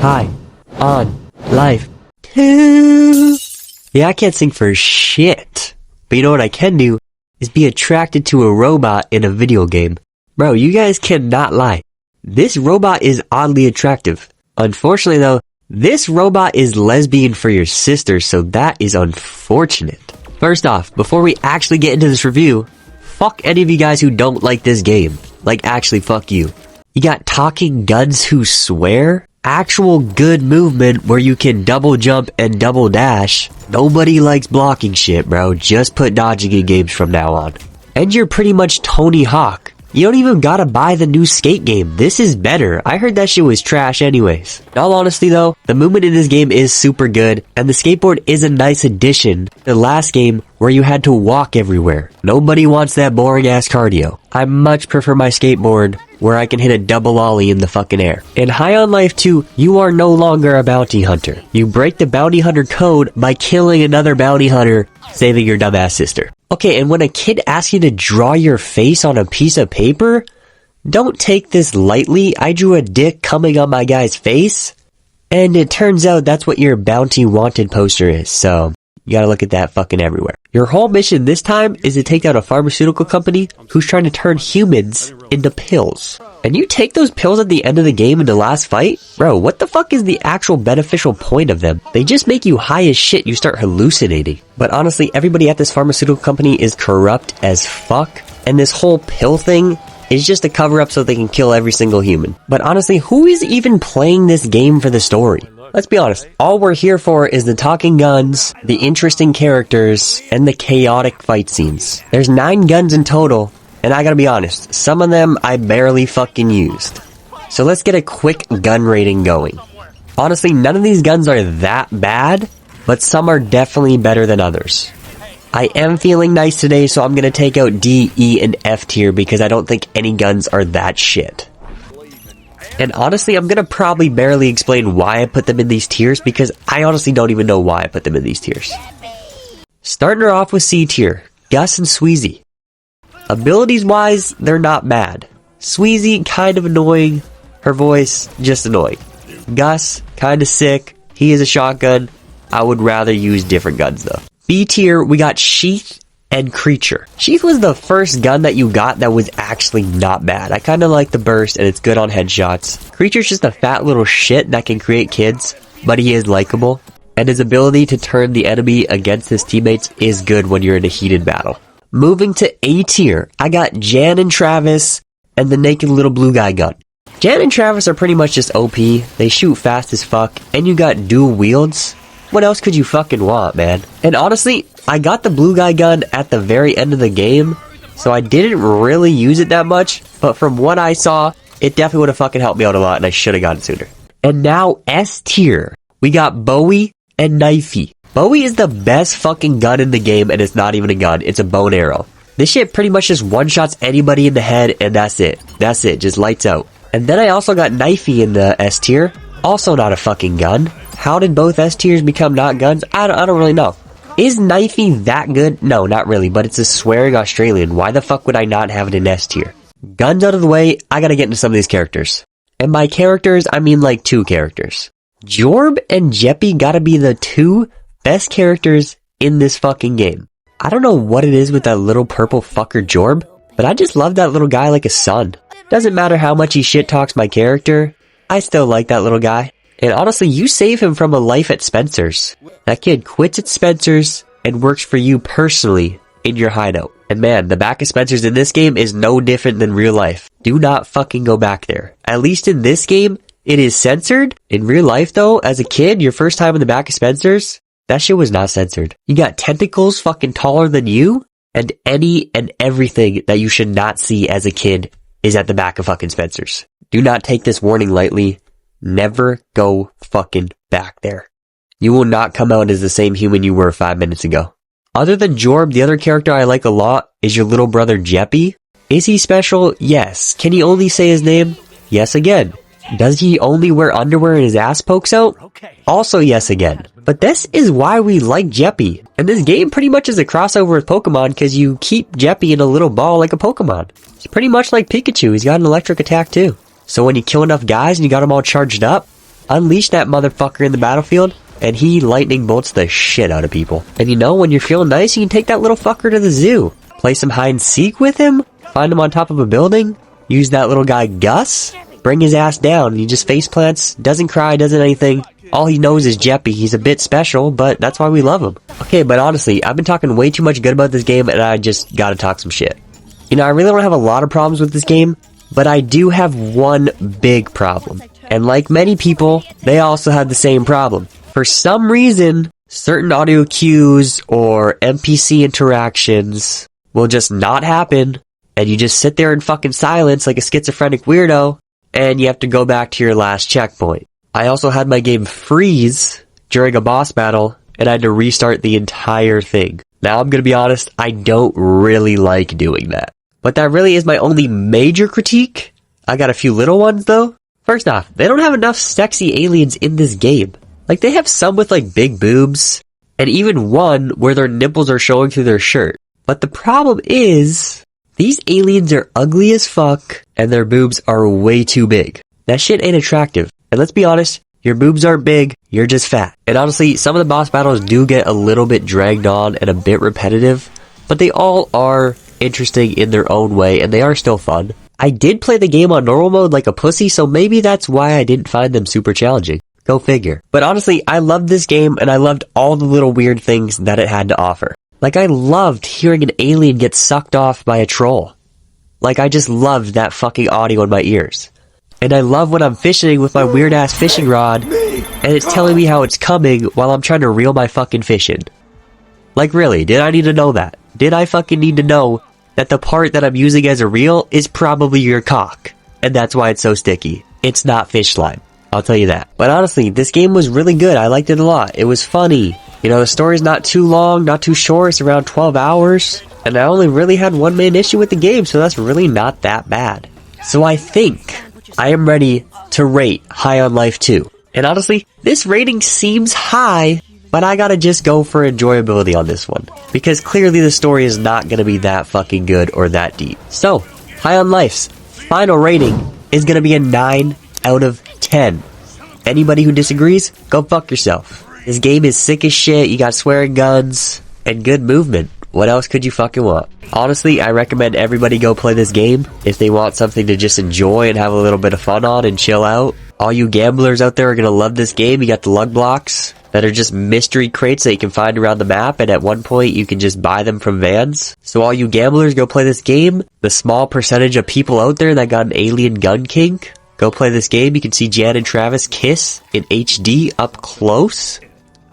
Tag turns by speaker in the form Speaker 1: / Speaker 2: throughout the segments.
Speaker 1: high on life too. Yeah, I can't sing for shit. But you know what I can do is be attracted to a robot in a video game. Bro, you guys cannot lie. This robot is oddly attractive. Unfortunately though, this robot is lesbian for your sister, so that is unfortunate. First off, before we actually get into this review, fuck any of you guys who don't like this game. Like, actually, fuck you. You got talking guns who swear? Actual good movement where you can double jump and double dash. Nobody likes blocking shit, bro. Just put dodging in games from now on. And you're pretty much Tony Hawk. You don't even gotta buy the new skate game. This is better. I heard that shit was trash anyways. In all honesty though, the movement in this game is super good, and the skateboard is a nice addition to the last game where you had to walk everywhere. Nobody wants that boring ass cardio. I much prefer my skateboard where I can hit a double ollie in the fucking air. In High on Life 2, you are no longer a bounty hunter. You break the bounty hunter code by killing another bounty hunter, saving your dumbass sister. Okay, and when a kid asks you to draw your face on a piece of paper, don't take this lightly. I drew a dick coming on my guy's face, and it turns out that's what your bounty wanted poster is, so you gotta look at that fucking everywhere. Your whole mission this time is to take down a pharmaceutical company who's trying to turn humans into pills. And you take those pills at the end of the game in the last fight? Bro, what the fuck is the actual beneficial point of them? They just make you high as shit, you start hallucinating. But honestly, everybody at this pharmaceutical company is corrupt as fuck, and this whole pill thing is just a cover-up so they can kill every single human. But honestly, who is even playing this game for the story? Let's be honest, all we're here for is the talking guns, the interesting characters, and the chaotic fight scenes. There's 9 guns in total, and I gotta be honest, some of them I barely fucking used. So let's get a quick gun rating going. Honestly, none of these guns are that bad, but some are definitely better than others. I am feeling nice today, so I'm gonna take out D, E, and F tier because I don't think any guns are that shit. And honestly, I'm gonna probably barely explain why I put them in these tiers because I honestly don't even know why I put them in these tiers. Starting her off with C tier, Gus and Sweezy. Abilities wise, they're not bad. Sweezy, kind of annoying. Her voice, just annoying. Gus, kinda sick. He is a shotgun. I would rather use different guns though. B tier, we got Sheath and Creature. Sheath was the first gun that you got that was actually not bad. I kinda like the burst and it's good on headshots. Creature's just a fat little shit that can create kids, but he is likable. And his ability to turn the enemy against his teammates is good when you're in a heated battle. Moving to A tier, I got Jan and Travis and the naked little blue guy gun. Jan and Travis are pretty much just OP, they shoot fast as fuck, and you got dual wields. What else could you fucking want, man? And honestly, I got the blue guy gun at the very end of the game, so I didn't really use it that much, but from what I saw, it definitely would have fucking helped me out a lot and I should have gotten it sooner. And now S tier, we got Bowie and Knifey. Bowie is the best fucking gun in the game and it's not even a gun, it's a bow and arrow. This shit pretty much just one-shots anybody in the head and that's it. That's it, just lights out. And then I also got Knifey in the S tier, also not a fucking gun. How did both S tiers become not guns? I don't really know. Is Knifey that good? No, not really, but it's a swearing Australian. Why the fuck would I not have it in S tier? Guns out of the way, I gotta get into some of these characters. And by characters, I mean like 2 characters. Jorb and Jeppy gotta be the 2 best characters in this fucking game. I don't know what it is with that little purple fucker Jorb, but I just love that little guy like a son. Doesn't matter how much he shit talks my character, I still like that little guy. And honestly, you save him from a life at Spencer's. That kid quits at Spencer's and works for you personally in your hideout. And man, the back of Spencer's in this game is no different than real life. Do not fucking go back there. At least in this game, it is censored. In real life though, as a kid, your first time in the back of Spencer's, that shit was not censored. You got tentacles fucking taller than you, and any and everything that you should not see as a kid is at the back of fucking Spencer's. Do not take this warning lightly. Never go fucking back there. You will not come out as the same human you were 5 minutes ago. Other than Jorb, the other character I like a lot is your little brother Jeppy. Is he special? Yes. Can he only say his name? Yes again. Does he only wear underwear and his ass pokes out? Also yes again. But this is why we like Jeppy. And this game pretty much is a crossover with Pokemon because you keep Jeppy in a little ball like a Pokemon. He's pretty much like Pikachu. He's got an electric attack too. So when you kill enough guys and you got them all charged up, unleash that motherfucker in the battlefield, and he lightning bolts the shit out of people. And you know, when you're feeling nice, you can take that little fucker to the zoo. Play some hide and seek with him, find him on top of a building, use that little guy Gus, bring his ass down, and he just face plants, doesn't cry, doesn't anything. All he knows is Jeppy. He's a bit special, but that's why we love him. Okay, but honestly, I've been talking way too much good about this game, and I just gotta talk some shit. You know, I really don't have a lot of problems with this game, but I do have one big problem. And like many people, they also have the same problem. For some reason, certain audio cues or NPC interactions will just not happen, and you just sit there in fucking silence like a schizophrenic weirdo, and you have to go back to your last checkpoint. I also had my game freeze during a boss battle, and I had to restart the entire thing. Now I'm gonna be honest, I don't really like doing that. But that really is my only major critique. I got a few little ones though. First off, they don't have enough sexy aliens in this game. Like, they have some with like big boobs, and even one where their nipples are showing through their shirt. But the problem is, these aliens are ugly as fuck, and their boobs are way too big. That shit ain't attractive. And let's be honest, your boobs aren't big, you're just fat. And honestly, some of the boss battles do get a little bit dragged on and a bit repetitive, but they all are interesting in their own way, and they are still fun. I did play the game on normal mode like a pussy, so maybe that's why I didn't find them super challenging. Go figure. But honestly, I loved this game, and I loved all the little weird things that it had to offer. Like, I loved hearing an alien get sucked off by a troll. Like, I just loved that fucking audio in my ears. And I love when I'm fishing with my weird ass fishing rod, and it's telling me how it's coming while I'm trying to reel my fucking fish in. Like, really, did I need to know that? Did I fucking need to know that the part that I'm using as a reel is probably your cock? And that's why it's so sticky. It's not fish slime. I'll tell you that. But honestly, this game was really good. I liked it a lot. It was funny. You know, the story's not too long, not too short. It's around 12 hours. And I only really had one main issue with the game, so that's really not that bad. So I think I am ready to rate High on Life 2. And honestly, this rating seems high, but I gotta just go for enjoyability on this one. Because clearly the story is not gonna be that fucking good or that deep. So, High on Life's final rating is gonna be a 9 out of 10. Anybody who disagrees, go fuck yourself. This game is sick as shit, you got swearing guns, and good movement. What else could you fucking want? Honestly, I recommend everybody go play this game if they want something to just enjoy and have a little bit of fun on and chill out. All you gamblers out there are gonna love this game. You got the lug blocks that are just mystery crates that you can find around the map, and at one point you can just buy them from vans. So all you gamblers, go play this game. The small percentage of people out there that got an alien gun kink, go play this game. You can see Jan and Travis kiss in HD up close.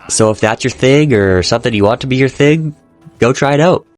Speaker 1: So if that's your thing or something you want to be your thing, go try it out.